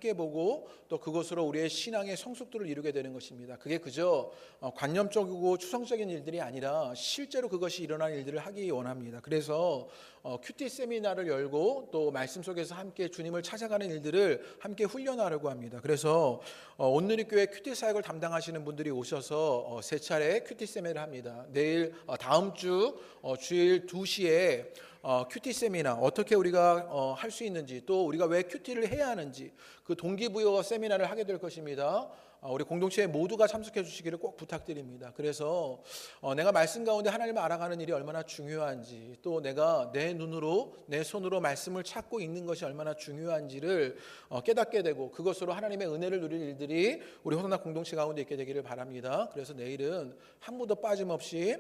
함께 보고 또 그것으로 우리의 신앙의 성숙도를 이루게 되는 것입니다. 그게 그저 관념적이고 추상적인 일들이 아니라 실제로 그것이 일어난 일들을 하기 원합니다. 그래서 큐티 세미나를 열고 또 말씀 속에서 함께 주님을 찾아가는 일들을 함께 훈련하려고 합니다. 그래서 온누리교회 큐티 사역을 담당하시는 분들이 오셔서 세 차례 큐티 세미나를 합니다. 내일 다음 주 주일 2시에 큐티 세미나 어떻게 우리가 할 수 있는지 또 우리가 왜 큐티를 해야 하는지 그 동기부여 세미나를 하게 될 것입니다. 우리 공동체 모두가 참석해 주시기를 꼭 부탁드립니다. 그래서 내가 말씀 가운데 하나님을 알아가는 일이 얼마나 중요한지 또 내가 내 눈으로 내 손으로 말씀을 찾고 있는 것이 얼마나 중요한지를 깨닫게 되고 그것으로 하나님의 은혜를 누릴 일들이 우리 호소나 공동체 가운데 있게 되기를 바랍니다. 그래서 내일은 한 분도 빠짐없이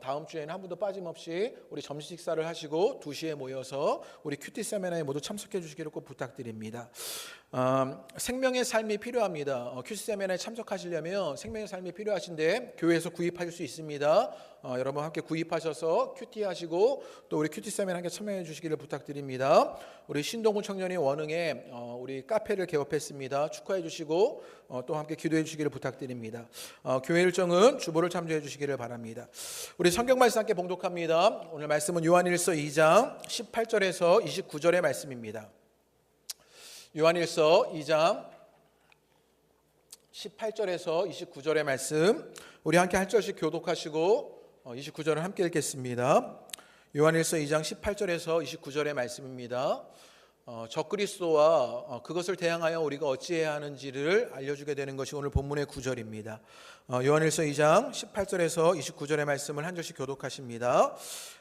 다음 주에는 한 분도 빠짐없이 우리 점심 식사를 하시고 2시에 모여서 우리 큐티 세미나에 모두 참석해 주시기를 꼭 부탁드립니다. 생명의 삶이 필요합니다. 큐티 세미나에 참석하시려면 생명의 삶이 필요하신데 교회에서 구입하실 수 있습니다. 여러분 함께 구입하셔서 큐티 하시고 또 우리 큐티 세미나 함께 참여해 주시기를 부탁드립니다. 우리 신동훈 청년이 원흥에 우리 카페를 개업했습니다. 축하해 주시고 또 함께 기도해 주시기를 부탁드립니다. 교회 일정은 주보를 참조해 주시기를 바랍니다. 우리 성경 말씀 함께 봉독합니다. 오늘 말씀은 요한일서 2장 18절에서 29절의 말씀입니다. 요한일서 2장 18절에서 29절의 말씀 우리 함께 한 절씩 교독하시고 29절을 함께 읽겠습니다. 요한일서 2장 18절에서 29절의 말씀입니다. 적그리스도와 그것을 대항하여 우리가 어찌해야 하는지를 알려주게 되는 것이 오늘 본문의 구절입니다. 요한일서 2장 18절에서 29절의 말씀을 한 절씩 교독하십니다.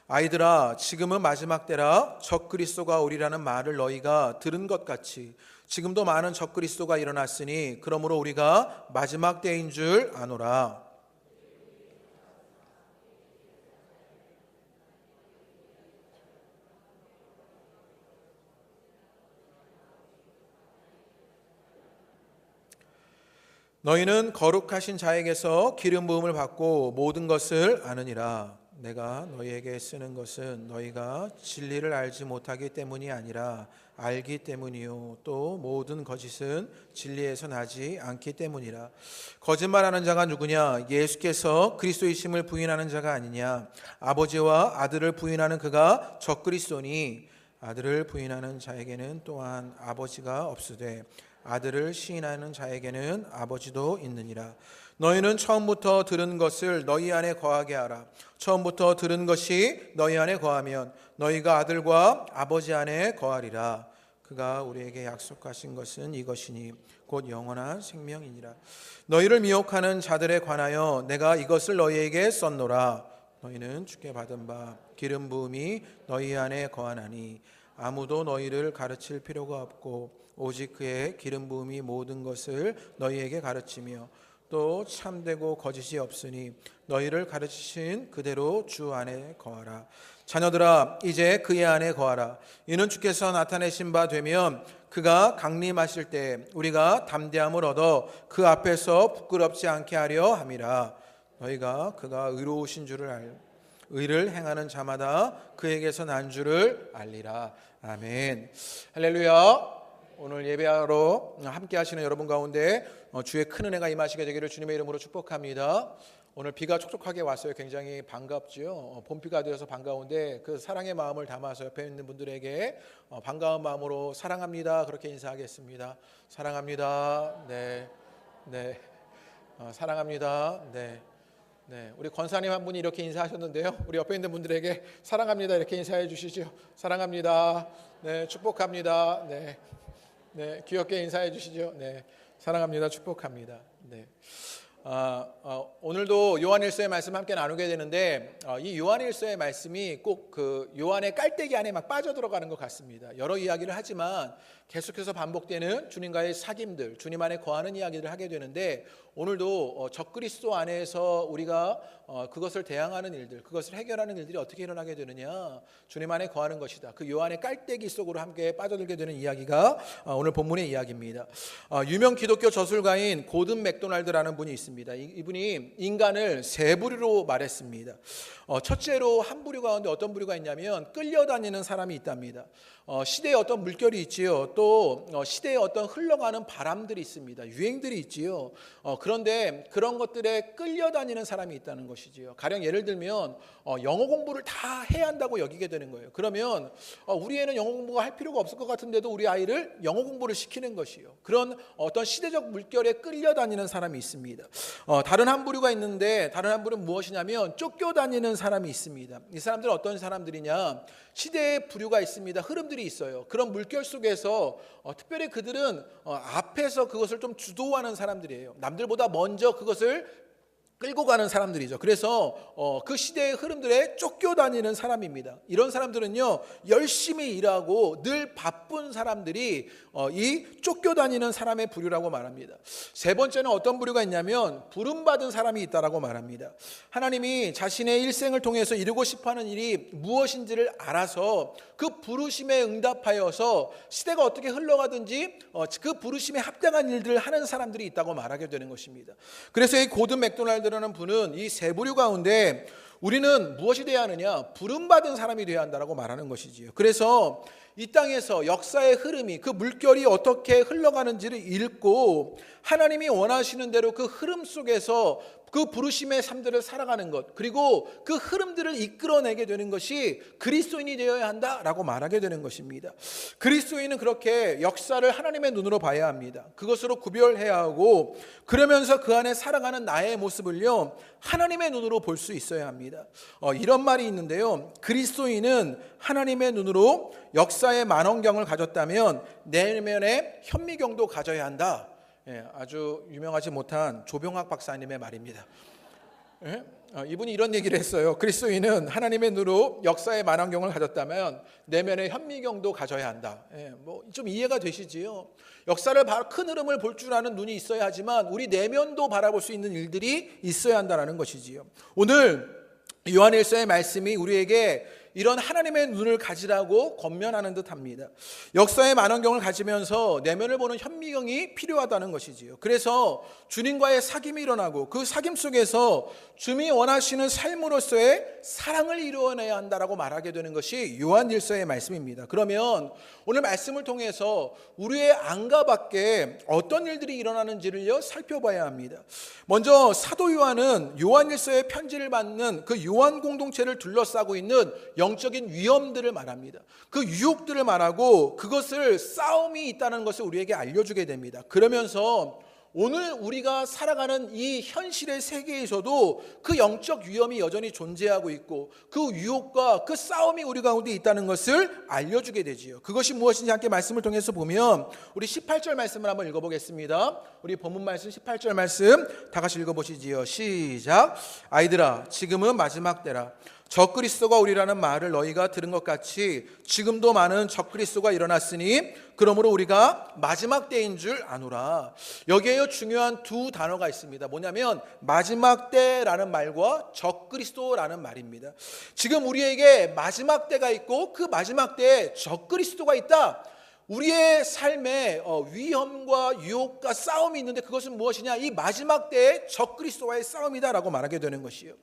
아이들아 지금은 마지막 때라 적그리스도가 오리라는 말을 너희가 들은 것 같이 지금도 많은 적그리스도가 일어났으니 그러므로 우리가 마지막 때인 줄 아노라. 너희는 거룩하신 자에게서 기름 부음을 받고 모든 것을 아느니라. 내가 너희에게 쓰는 것은 너희가 진리를 알지 못하기 때문이 아니라 알기 때문이요 또 모든 거짓은 진리에서 나지 않기 때문이라. 거짓말하는 자가 누구냐? 예수께서 그리스도이심을 부인하는 자가 아니냐? 아버지와 아들을 부인하는 그가 적그리스도니 아들을 부인하는 자에게는 또한 아버지가 없으되 아들을 시인하는 자에게는 아버지도 있느니라. 너희는 처음부터 들은 것을 너희 안에 거하게 하라. 처음부터 들은 것이 너희 안에 거하면 너희가 아들과 아버지 안에 거하리라. 그가 우리에게 약속하신 것은 이것이니 곧 영원한 생명이니라. 너희를 미혹하는 자들에 관하여 내가 이것을 너희에게 썼노라. 너희는 주께 받은 바 기름 부음이 너희 안에 거하나니 아무도 너희를 가르칠 필요가 없고 오직 그의 기름 부음이 모든 것을 너희에게 가르치며 또 참되고 거짓이 없으니 너희를 가르치신 그대로 주 안에 거하라. 자녀들아 이제 그의 안에 거하라. 이는 주께서 나타내신 바 되면 그가 강림하실 때 우리가 담대함을 얻어 그 앞에서 부끄럽지 않게 하려 함이라. 너희가 그가 의로우신 줄을 의를 행하는 자마다 그에게서 난 줄을 알리라. 아멘. 할렐루야. 오늘 예배하러 함께 하시는 여러분 가운데 주의 큰 은혜가 임하시게 되기를 주님의 이름으로 축복합니다. 오늘 비가 촉촉하게 왔어요. 굉장히 반갑죠. 봄비가 되어서 반가운데 그 사랑의 마음을 담아서 옆에 있는 분들에게 반가운 마음으로 사랑합니다 그렇게 인사하겠습니다. 사랑합니다. 네, 네, 사랑합니다. 네. 네, 우리 권사님 한 분이 이렇게 인사하셨는데요. 우리 옆에 있는 분들에게 사랑합니다 이렇게 인사해 주시죠. 사랑합니다. 네, 축복합니다. 네. 네, 귀엽게 인사해 주시죠. 네, 사랑합니다. 축복합니다. 네. 오늘도 요한일서의 말씀 함께 나누게 되는데 이 요한일서의 말씀이 꼭 그 요한의 깔때기 안에 막 빠져 들어가는 것 같습니다. 여러 이야기를 하지만 계속해서 반복되는 주님과의 사귐들, 주님 안에 거하는 이야기를 하게 되는데 오늘도 적그리스도 안에서 우리가 그것을 대항하는 일들, 그것을 해결하는 일들이 어떻게 일어나게 되느냐? 주님 안에 거하는 것이다. 그 요한의 깔때기 속으로 함께 빠져들게 되는 이야기가 오늘 본문의 이야기입니다. 유명 기독교 저술가인 고든 맥도날드라는 분이 있습니다. 이분이 인간을 세 부류로 말했습니다. 첫째로 한 부류 가운데 어떤 부류가 있냐면 끌려다니는 사람이 있답니다. 시대의 어떤 물결이 있지요. 또 시대의 어떤 흘러가는 바람들이 있습니다. 유행들이 있지요. 그런데 그런 것들에 끌려다니는 사람이 있다는 것이지요. 가령 예를 들면 영어 공부를 다 해야 한다고 여기게 되는 거예요. 그러면 우리 애는 영어 공부가 할 필요가 없을 것 같은데도 우리 아이를 영어 공부를 시키는 것이요. 그런 어떤 시대적 물결에 끌려다니는 사람이 있습니다. 다른 한 부류가 있는데 다른 한 부류는 무엇이냐면 쫓겨다니는 사람이 있습니다. 이 사람들은 어떤 사람들이냐? 시대의 부류가 있습니다. 흐름들이 있어요. 그런 물결 속에서 특별히 그들은 앞에서 그것을 좀 주도하는 사람들이에요. 남들보다 먼저 그것을 끌고 가는 사람들이죠. 그래서 그 시대의 흐름들에 쫓겨다니는 사람입니다. 이런 사람들은요, 열심히 일하고 늘 바쁜 사람들이 이 쫓겨다니는 사람의 부류라고 말합니다. 세 번째는 어떤 부류가 있냐면 부름받은 사람이 있다라고 말합니다. 하나님이 자신의 일생을 통해서 이루고 싶어하는 일이 무엇인지를 알아서 그 부르심에 응답하여서 시대가 어떻게 흘러가든지 그 부르심에 합당한 일들을 하는 사람들이 있다고 말하게 되는 것입니다. 그래서 이 고든 맥도날드라는 분은 이 세 부류 가운데 우리는 무엇이 되어야 하느냐? 부름받은 사람이 되어야 한다라고 말하는 것이지요. 그래서 이 땅에서 역사의 흐름이 그 물결이 어떻게 흘러가는지를 읽고 하나님이 원하시는 대로 그 흐름 속에서 그 부르심의 삶들을 살아가는 것, 그리고 그 흐름들을 이끌어내게 되는 것이 그리스도인이 되어야 한다라고 말하게 되는 것입니다. 그리스도인은 그렇게 역사를 하나님의 눈으로 봐야 합니다. 그것으로 구별해야 하고 그러면서 그 안에 살아가는 나의 모습을요 하나님의 눈으로 볼 수 있어야 합니다. 이런 말이 있는데요, 그리스도인은 하나님의 눈으로 역사의 만원경을 가졌다면 내면에 현미경도 가져야 한다. 아주 유명하지 못한 조병학 박사님의 말입니다. 이분이 이런 얘기를 했어요. 그리스도인은 하나님의 눈으로 역사의 만원경을 가졌다면 내면의 현미경도 가져야 한다. 뭐 좀 이해가 되시지요? 역사를 큰 흐름을 볼 줄 아는 눈이 있어야 하지만 우리 내면도 바라볼 수 있는 일들이 있어야 한다는 것이지요. 오늘 요한일서의 말씀이 우리에게 이런 하나님의 눈을 가지라고 권면하는 듯합니다. 역사의 만원경을 가지면서 내면을 보는 현미경이 필요하다는 것이지요. 그래서 주님과의 사귐이 일어나고 그 사귐 속에서 주님이 원하시는 삶으로서의 사랑을 이루어내야 한다라고 말하게 되는 것이 요한일서의 말씀입니다. 그러면 오늘 말씀을 통해서 우리의 안과 밖에 어떤 일들이 일어나는지를 살펴봐야 합니다. 먼저 사도 요한은 요한일서의 편지를 받는 그 요한 공동체를 둘러싸고 있는 영적인 위험들을 말합니다. 그 유혹들을 말하고 그것을 싸움이 있다는 것을 우리에게 알려주게 됩니다. 그러면서 오늘 우리가 살아가는 이 현실의 세계에서도 그 영적 위험이 여전히 존재하고 있고 그 유혹과 그 싸움이 우리 가운데 있다는 것을 알려주게 되지요. 그것이 무엇인지 함께 말씀을 통해서 보면 우리 18절 말씀을 한번 읽어보겠습니다. 우리 본문 말씀 18절 말씀 다 같이 읽어보시지요. 시작. 아이들아, 지금은 마지막 때라. 적그리스도가 오리라는 말을 너희가 들은 것 같이 지금도 많은 적그리스도가 일어났으니 그러므로 우리가 마지막 때인 줄 아노라. 여기에 중요한 두 단어가 있습니다. 뭐냐면 마지막 때라는 말과 적그리스도라는 말입니다. 지금 우리에게 마지막 때가 있고 그 마지막 때에 적그리스도가 있다. 우리의 삶에 위험과 유혹과 싸움이 있는데 그것은 무엇이냐? 이 마지막 때에 적그리스도와의 싸움이다라고 말하게 되는 것이에요.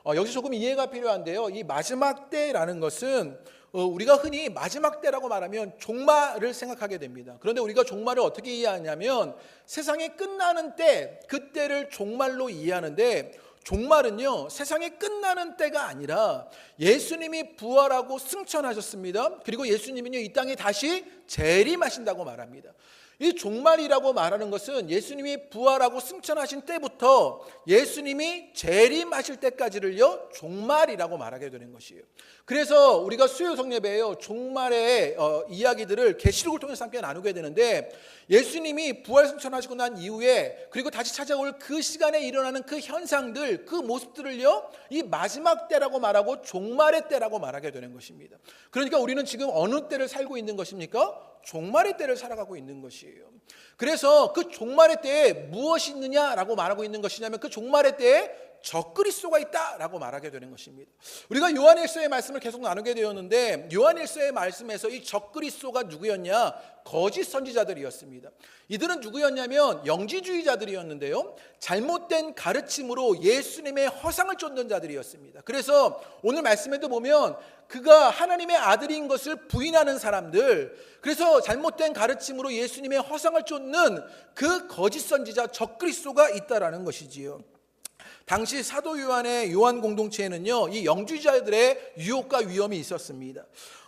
여기서 조금 이해가 필요한데요, 이 마지막 때라는 것은 우리가 흔히 마지막 때라고 말하면 종말을 생각하게 됩니다. 그런데 우리가 종말을 어떻게 이해하냐면 세상이 끝나는 때, 그때를 종말로 이해하는데 종말은요 세상이 끝나는 때가 아니라 예수님이 부활하고 승천하셨습니다. 그리고 예수님은요 이 땅에 다시 재림하신다고 말합니다. 이 종말이라고 말하는 것은 예수님이 부활하고 승천하신 때부터 예수님이 재림하실 때까지를요 종말이라고 말하게 되는 것이에요. 그래서 우리가 수요 성례배에요 종말의 이야기들을 계시록을 통해서 함께 나누게 되는데 예수님이 부활 승천하시고 난 이후에 그리고 다시 찾아올 그 시간에 일어나는 그 현상들, 그 모습들을요 이 마지막 때라고 말하고 종말의 때라고 말하게 되는 것입니다. 그러니까 우리는 지금 어느 때를 살고 있는 것입니까? 종말의 때를 살아가고 있는 것이에요. 그래서 그 종말의 때에 무엇이 있느냐라고 말하고 있는 것이냐면 그 종말의 때에 적그리스도가 있다라고 말하게 되는 것입니다. 우리가 요한일서의 말씀을 계속 나누게 되었는데 요한일서의 말씀에서 이 적그리스도가 누구였냐? 거짓 선지자들이었습니다. 이들은 누구였냐면 영지주의자들이었는데요, 잘못된 가르침으로 예수님의 허상을 쫓는 자들이었습니다. 그래서 오늘 말씀에도 보면 그가 하나님의 아들인 것을 부인하는 사람들, 그래서 잘못된 가르침으로 예수님의 허상을 쫓는 그 거짓 선지자 적그리스도가 있다라는 것이지요. 당시 사도 요한의 요한 공동체에는요, 이 영주자들의 유혹과 위험이 있었습니다.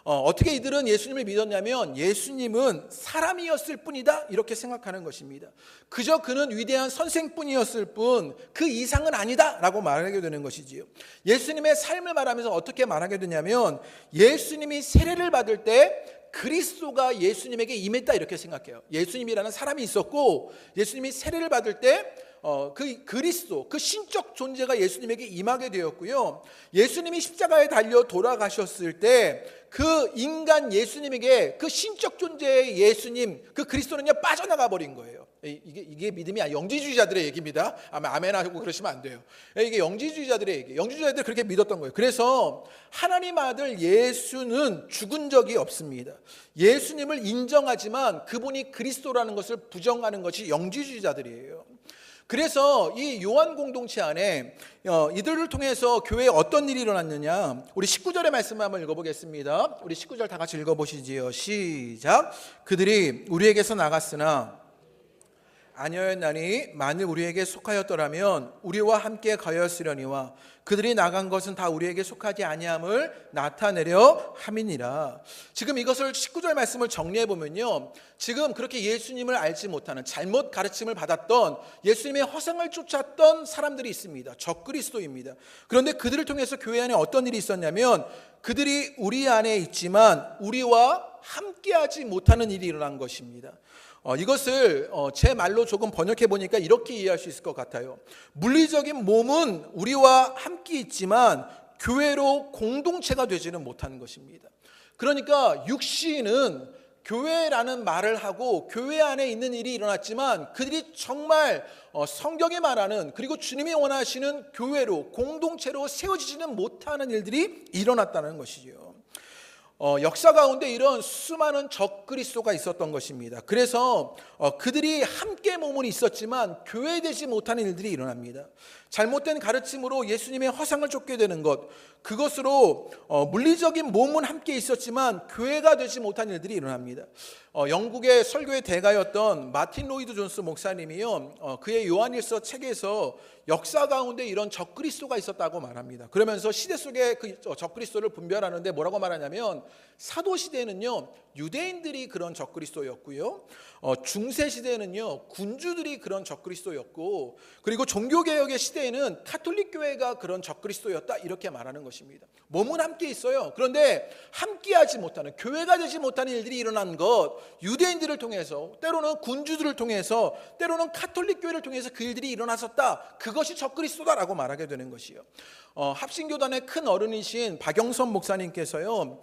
어떻게 이들은 예수님을 믿었냐면 예수님은 사람이었을 뿐이다 이렇게 생각하는 것입니다. 그저 그는 위대한 선생뿐이었을 뿐 그 이상은 아니다 라고 말하게 되는 것이지요. 예수님의 삶을 말하면서 어떻게 말하게 되냐면 예수님이 세례를 받을 때 그리스도가 예수님에게 임했다 이렇게 생각해요. 예수님이라는 사람이 있었고 예수님이 세례를 받을 때 그 그리스도, 그 신적 존재가 예수님에게 임하게 되었고요, 예수님이 십자가에 달려 돌아가셨을 때 그 인간 예수님에게 그 신적 존재의 예수님, 그 그리스도는요 빠져나가 버린 거예요. 이게 믿음이 영지주의자들의 얘기입니다. 아마 아멘 하고 그러시면 안 돼요. 이게 영지주의자들의 얘기. 영지주의자들이 그렇게 믿었던 거예요. 그래서 하나님 아들 예수는 죽은 적이 없습니다. 예수님을 인정하지만 그분이 그리스도라는 것을 부정하는 것이 영지주의자들이에요. 그래서 이 요한 공동체 안에 이들을 통해서 교회에 어떤 일이 일어났느냐, 우리 19절의 말씀을 한번 읽어보겠습니다. 우리 19절 다 같이 읽어보시지요. 시작. 그들이 우리에게서 나갔으나 아니었나니 만일 우리에게 속하였더라면 우리와 함께 가였으려니와 그들이 나간 것은 다 우리에게 속하지 아니함을 나타내려 함이니라. 지금 이것을 19절 말씀을 정리해 보면요, 지금 그렇게 예수님을 알지 못하는 잘못 가르침을 받았던 예수님의 허상을 쫓았던 사람들이 있습니다. 적그리스도입니다. 그런데 그들을 통해서 교회 안에 어떤 일이 있었냐면 그들이 우리 안에 있지만 우리와 함께하지 못하는 일이 일어난 것입니다. 이것을 제 말로 조금 번역해 보니까 이렇게 이해할 수 있을 것 같아요. 물리적인 몸은 우리와 함께 있지만 교회로 공동체가 되지는 못하는 것입니다. 그러니까 육신은 교회라는 말을 하고 교회 안에 있는 일이 일어났지만 그들이 정말 성경이 말하는, 그리고 주님이 원하시는 교회로 공동체로 세워지지는 못하는 일들이 일어났다는 것이죠. 역사 가운데 이런 수많은 적그리스도가 있었던 것입니다. 그래서 그들이 함께 몸은 있었지만 교회되지 못하는 일들이 일어납니다. 잘못된 가르침으로 예수님의 허상을 쫓게 되는 것, 그것으로 물리적인 몸은 함께 있었지만 교회가 되지 못한 일들이 일어납니다. 영국의 설교의 대가였던 마틴 로이드 존스 목사님이요, 그의 요한일서 책에서 역사 가운데 이런 적그리스도가 있었다고 말합니다. 그러면서 시대 속에 그 적그리스도를 분별하는데 뭐라고 말하냐면 사도 시대에는요 유대인들이 그런 적그리스도였고요, 중세 시대에는요 군주들이 그런 적그리스도였고, 그리고 종교개혁의 시대에는 가톨릭 교회가 그런 적그리스도였다 이렇게 말하는 것입니다. 몸은 함께 있어요. 그런데 함께하지 못하는, 교회가 되지 못하는 일들이 일어난 것, 유대인들을 통해서, 때로는 군주들을 통해서, 때로는 가톨릭 교회를 통해서 그 일들이 일어났었다. 그것이 적그리스도다라고 말하게 되는 것이요. 합신교단의 큰 어른이신 박영선 목사님께서요,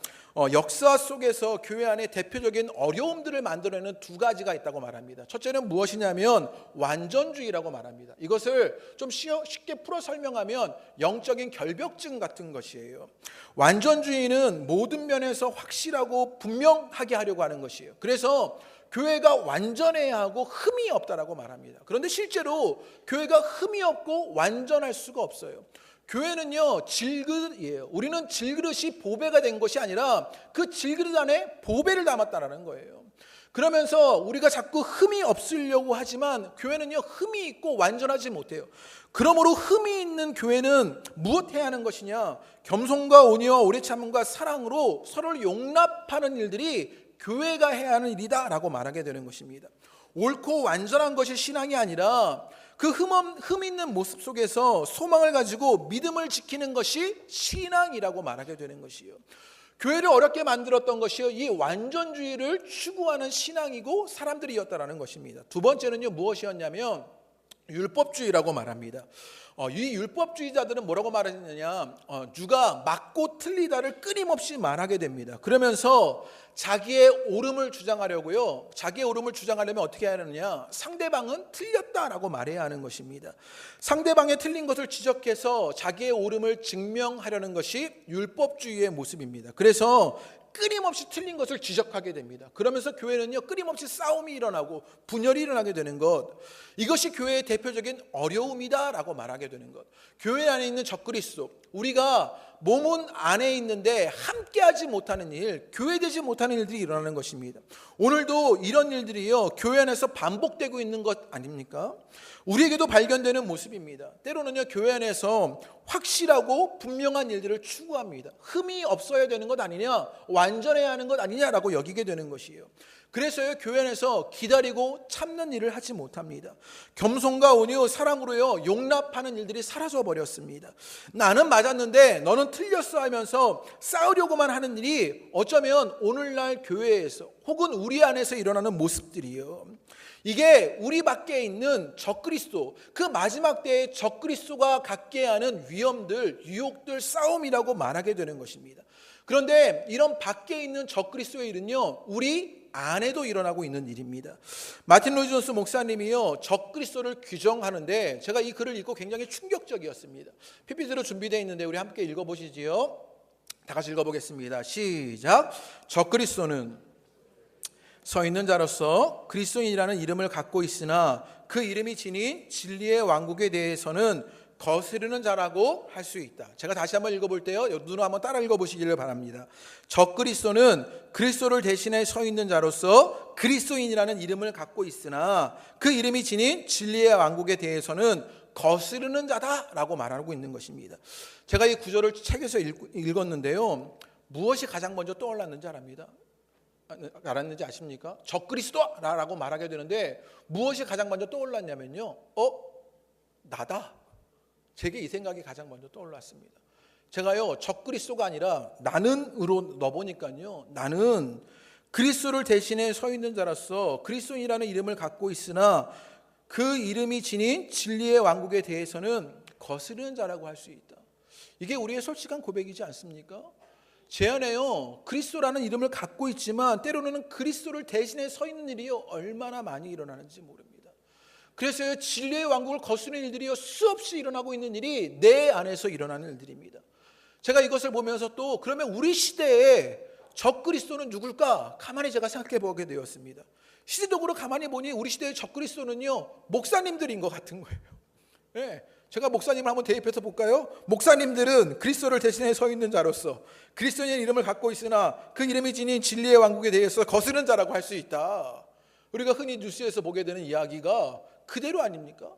역사 속에서 교회 안에 대표적인 어려움들을 만들어내는 두 가지가 있다고 말합니다. 첫째는 무엇이냐면 완전주의라고 말합니다. 이것을 좀 쉽게 풀어 설명하면 영적인 결벽증 같은 것이에요. 완전주의는 모든 면에서 확실하고 분명하게 하려고 하는 것이에요. 그래서 교회가 완전해야 하고 흠이 없다라고 말합니다. 그런데 실제로 교회가 흠이 없고 완전할 수가 없어요. 교회는요 질그릇이에요. 우리는 질그릇이 보배가 된 것이 아니라 그 질그릇 안에 보배를 담았다라는 거예요. 그러면서 우리가 자꾸 흠이 없으려고 하지만 교회는요 흠이 있고 완전하지 못해요. 그러므로 흠이 있는 교회는 무엇해야 하는 것이냐, 겸손과 온유와 오래 참음과 사랑으로 서로를 용납하는 일들이 교회가 해야 하는 일이다 라고 말하게 되는 것입니다. 옳고 완전한 것이 신앙이 아니라 그 흠 있는 모습 속에서 소망을 가지고 믿음을 지키는 것이 신앙이라고 말하게 되는 것이요. 교회를 어렵게 만들었던 것이요, 이 완전주의를 추구하는 신앙이고 사람들이었다라는 것입니다. 두 번째는요 무엇이었냐면 율법주의라고 말합니다. 이 율법주의자들은 뭐라고 말하느냐, 누가 맞고 틀리다를 끊임없이 말하게 됩니다. 그러면서 자기의 옳음을 주장하려고요. 자기의 옳음을 주장하려면 어떻게 해야 하느냐, 상대방은 틀렸다라고 말해야 하는 것입니다. 상대방의 틀린 것을 지적해서 자기의 옳음을 증명하려는 것이 율법주의의 모습입니다. 그래서 끊임없이 틀린 것을 지적하게 됩니다. 그러면서 교회는요, 끊임없이 싸움이 일어나고 분열이 일어나게 되는 것, 이것이 교회의 대표적인 어려움이다라고 말하게 되는 것. 교회 안에 있는 적그리스도, 우리가 몸은 안에 있는데 함께하지 못하는 일, 교회되지 못하는 일들이 일어나는 것입니다. 오늘도 이런 일들이요, 교회 안에서 반복되고 있는 것 아닙니까? 우리에게도 발견되는 모습입니다. 때로는요, 교회 안에서 확실하고 분명한 일들을 추구합니다. 흠이 없어야 되는 것 아니냐, 완전해야 하는 것 아니냐라고 여기게 되는 것이에요. 그래서요, 교회 안에서 기다리고 참는 일을 하지 못합니다. 겸손과 온유, 사랑으로요, 용납하는 일들이 사라져 버렸습니다. 나는 맞았는데 너는 틀렸어 하면서 싸우려고만 하는 일이 어쩌면 오늘날 교회에서 혹은 우리 안에서 일어나는 모습들이요, 이게 우리 밖에 있는 적그리스도, 그 마지막 때의 적그리스도가 갖게 하는 위험들, 유혹들, 싸움이라고 말하게 되는 것입니다. 그런데 이런 밖에 있는 적그리스도의 일은요, 우리 안에도 일어나고 있는 일입니다. 마틴 로이드 존스 목사님이요, 적그리스도를 규정하는데, 제가 이 글을 읽고 굉장히 충격적이었습니다. PPT로 준비되어 있는데 우리 함께 읽어보시지요. 다 같이 읽어보겠습니다. 시작. 적그리스도는 서 있는 자로서 그리스도인이라는 이름을 갖고 있으나 그 이름이 지닌 진리의 왕국에 대해서는 거스르는 자라고 할 수 있다. 제가 다시 한번 읽어볼 때요, 눈으로 한번 따라 읽어보시기를 바랍니다. 적그리스도는 그리스도를 대신해 서 있는 자로서 그리스도인이라는 이름을 갖고 있으나 그 이름이 지닌 진리의 왕국에 대해서는 거스르는 자다라고 말하고 있는 것입니다. 제가 이 구절을 책에서 읽었는데요, 무엇이 가장 먼저 떠올랐는지 알았는지 아십니까? 적그리스도라고 말하게 되는데 무엇이 가장 먼저 떠올랐냐면요, 나다. 제게 이 생각이 가장 먼저 떠올랐습니다. 제가요, 적그리스도가 아니라 나는으로 넣어보니까요, 나는 그리스도를 대신해 서 있는 자로서 그리스도인이라는 이름을 갖고 있으나 그 이름이 지닌 진리의 왕국에 대해서는 거스르는 자라고 할 수 있다. 이게 우리의 솔직한 고백이지 않습니까? 제 안에요, 그리스도라는 이름을 갖고 있지만 때로는 그리스도를 대신해 서 있는 일이 얼마나 많이 일어나는지 모릅니다. 그래서 진리의 왕국을 거스르는 일들이 수없이 일어나고 있는 일이 내 안에서 일어나는 일들입니다. 제가 이것을 보면서 또 그러면 우리 시대에 적그리스도는 누굴까? 가만히 제가 생각해 보게 되었습니다. 시대적으로 가만히 보니 우리 시대의 적그리스도는요, 목사님들인 것 같은 거예요. 네. 제가 목사님을 한번 대입해서 볼까요? 목사님들은 그리스도를 대신해 서 있는 자로서 그리스도의 이름을 갖고 있으나 그 이름이 지닌 진리의 왕국에 대해서 거스르는 자라고 할 수 있다. 우리가 흔히 뉴스에서 보게 되는 이야기가 그대로 아닙니까?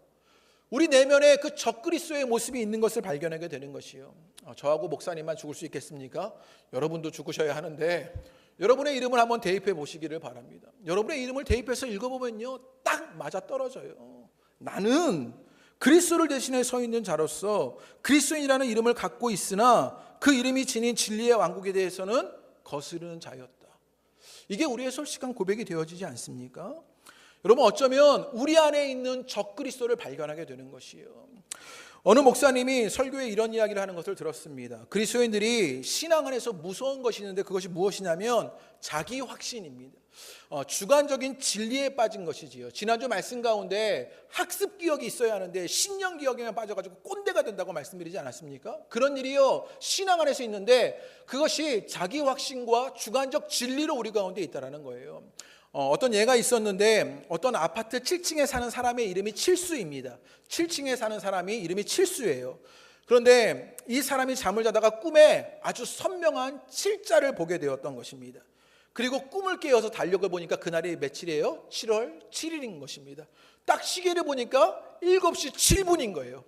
우리 내면에 그 적그리스도의 모습이 있는 것을 발견하게 되는 것이요. 저하고 목사님만 죽을 수 있겠습니까? 여러분도 죽으셔야 하는데 여러분의 이름을 한번 대입해 보시기를 바랍니다. 여러분의 이름을 대입해서 읽어보면요, 딱 맞아떨어져요. 나는 그리스도를 대신해 서 있는 자로서 그리스도인이라는 이름을 갖고 있으나 그 이름이 지닌 진리의 왕국에 대해서는 거스르는 자였다. 이게 우리의 솔직한 고백이 되어지지 않습니까? 여러분, 어쩌면 우리 안에 있는 적그리스도를 발견하게 되는 것이에요. 어느 목사님이 설교에 이런 이야기를 하는 것을 들었습니다. 그리스도인들이 신앙 안에서 무서운 것이 있는데 그것이 무엇이냐면 자기 확신입니다. 주관적인 진리에 빠진 것이지요. 지난주 말씀 가운데 학습 기억이 있어야 하는데 신령 기억에만 빠져가지고 꼰대가 된다고 말씀드리지 않았습니까? 그런 일이요, 신앙 안에서 있는데 그것이 자기 확신과 주관적 진리로 우리 가운데 있다라는 거예요. 어떤 예가 있었는데 어떤 아파트 7층에 사는 사람의 이름이 칠수입니다. 7층에 사는 사람이 이름이 칠수예요. 그런데 이 사람이 잠을 자다가 꿈에 아주 선명한 7자를 보게 되었던 것입니다. 그리고 꿈을 깨어서 달력을 보니까 그날이 며칠이에요? 7월 7일인 것입니다. 딱 시계를 보니까 7시 7분인 거예요.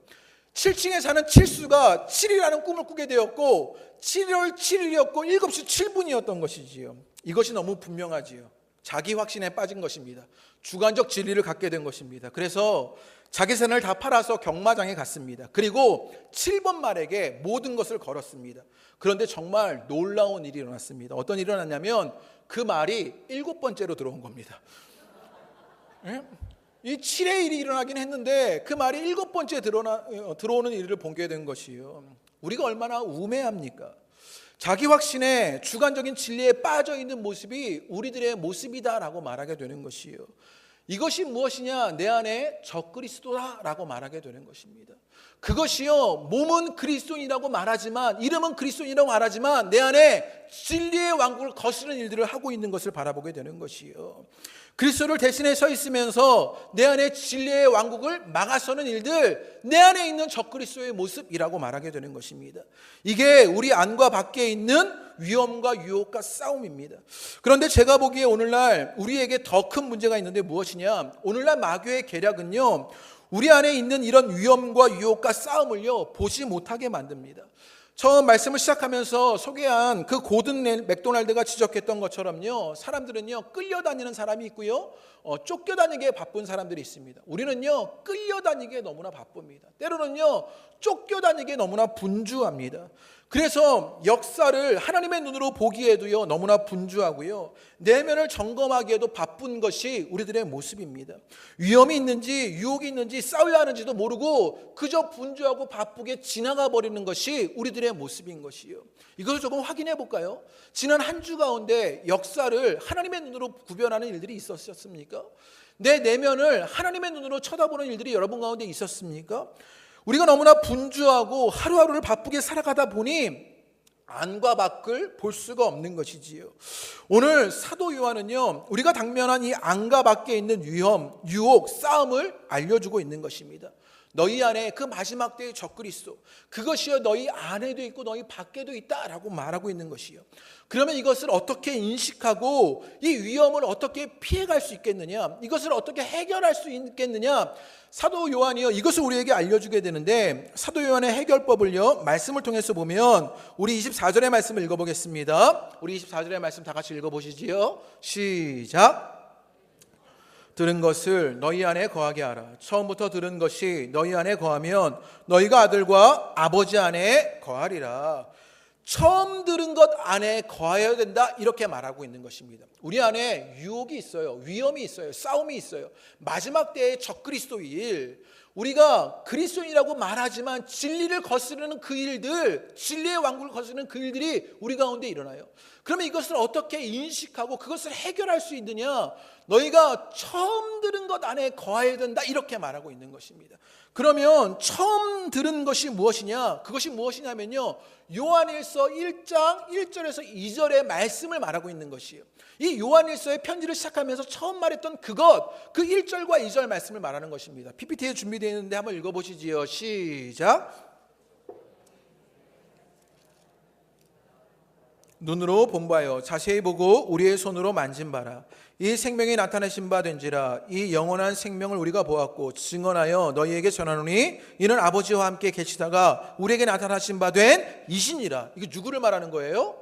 7층에 사는 칠수가 7이라는 꿈을 꾸게 되었고 7월 7일이었고 7시 7분이었던 것이지요. 이것이 너무 분명하지요. 자기 확신에 빠진 것입니다. 주관적 진리를 갖게 된 것입니다. 그래서 자기 생을 다 팔아서 경마장에 갔습니다. 그리고 7번 말에게 모든 것을 걸었습니다. 그런데 정말 놀라운 일이 일어났습니다. 어떤 일이 일어났냐면 그 말이 7번째로 들어온 겁니다. 네? 이 7의 일이 일어나긴 했는데 그 말이 7번째 들어오는 일을 보게 된 것이요. 우리가 얼마나 우매합니까? 자기 확신에 주관적인 진리에 빠져 있는 모습이 우리들의 모습이다라고 말하게 되는 것이요. 이것이 무엇이냐? 내 안에 적그리스도다라고 말하게 되는 것입니다. 그것이요, 몸은 그리스도인이라고 말하지만, 이름은 그리스도인이라고 말하지만 내 안에 진리의 왕국을 거스르는 일들을 하고 있는 것을 바라보게 되는 것이요. 그리스도를 대신해 서 있으면서 내 안에 진리의 왕국을 막아서는 일들, 내 안에 있는 적그리스도의 모습이라고 말하게 되는 것입니다. 이게 우리 안과 밖에 있는 위험과 유혹과 싸움입니다. 그런데 제가 보기에 오늘날 우리에게 더 큰 문제가 있는데 무엇이냐? 오늘날 마귀의 계략은요, 우리 안에 있는 이런 위험과 유혹과 싸움을요 보지 못하게 만듭니다. 처음 말씀을 시작하면서 소개한 그 고든 맥도날드가 지적했던 것처럼요, 사람들은요 끌려다니는 사람이 있고요, 쫓겨다니기에 바쁜 사람들이 있습니다. 우리는요 끌려다니기에 너무나 바쁩니다. 때로는요 쫓겨다니기에 너무나 분주합니다. 그래서 역사를 하나님의 눈으로 보기에도요 너무나 분주하고요, 내면을 점검하기에도 바쁜 것이 우리들의 모습입니다. 위험이 있는지 유혹이 있는지 싸워야 하는지도 모르고 그저 분주하고 바쁘게 지나가 버리는 것이 우리들의 모습인 것이요. 이것을 조금 확인해 볼까요? 지난 한 주 가운데 역사를 하나님의 눈으로 구별하는 일들이 있었습니까? 내 내면을 하나님의 눈으로 쳐다보는 일들이 여러분 가운데 있었습니까? 우리가 너무나 분주하고 하루하루를 바쁘게 살아가다 보니 안과 밖을 볼 수가 없는 것이지요. 오늘 사도 요한은요, 우리가 당면한 이 안과 밖에 있는 위험, 유혹, 싸움을 알려주고 있는 것입니다. 너희 안에 그 마지막 때의 적그리스도, 그것이요 너희 안에도 있고 너희 밖에도 있다라고 말하고 있는 것이요. 그러면 이것을 어떻게 인식하고 이 위험을 어떻게 피해갈 수 있겠느냐, 이것을 어떻게 해결할 수 있겠느냐, 사도 요한이요 이것을 우리에게 알려주게 되는데, 사도 요한의 해결법을요 말씀을 통해서 보면, 우리 24절의 말씀을 읽어보겠습니다. 우리 24절의 말씀 다 같이 읽어보시지요. 시작. 들은 것을 너희 안에 거하게 하라. 처음부터 들은 것이 너희 안에 거하면 너희가 아들과 아버지 안에 거하리라. 처음 들은 것 안에 거하여야 된다, 이렇게 말하고 있는 것입니다. 우리 안에 유혹이 있어요, 위험이 있어요, 싸움이 있어요. 마지막 때의 적그리스도일, 우리가 그리스도인이라고 말하지만 진리를 거스르는 그 일들, 진리의 왕국을 거스르는 그 일들이 우리 가운데 일어나요. 그러면 이것을 어떻게 인식하고 그것을 해결할 수 있느냐? 너희가 처음 들은 것 안에 거해야 된다, 이렇게 말하고 있는 것입니다. 그러면 처음 들은 것이 무엇이냐? 그것이 무엇이냐면요, 요한일서 1장 1절에서 2절의 말씀을 말하고 있는 것이에요. 이 요한일서의 편지를 시작하면서 처음 말했던 그것, 그 1절과 2절 말씀을 말하는 것입니다. PPT에 준비되어 있는데 한번 읽어보시지요. 시작. 눈으로 본 바요, 자세히 보고 우리의 손으로 만진 바라. 이 생명이 나타내신 바 된지라. 이 영원한 생명을 우리가 보았고 증언하여 너희에게 전하노니 이는 아버지와 함께 계시다가 우리에게 나타나신 바 된 이신이라. 이게 누구를 말하는 거예요?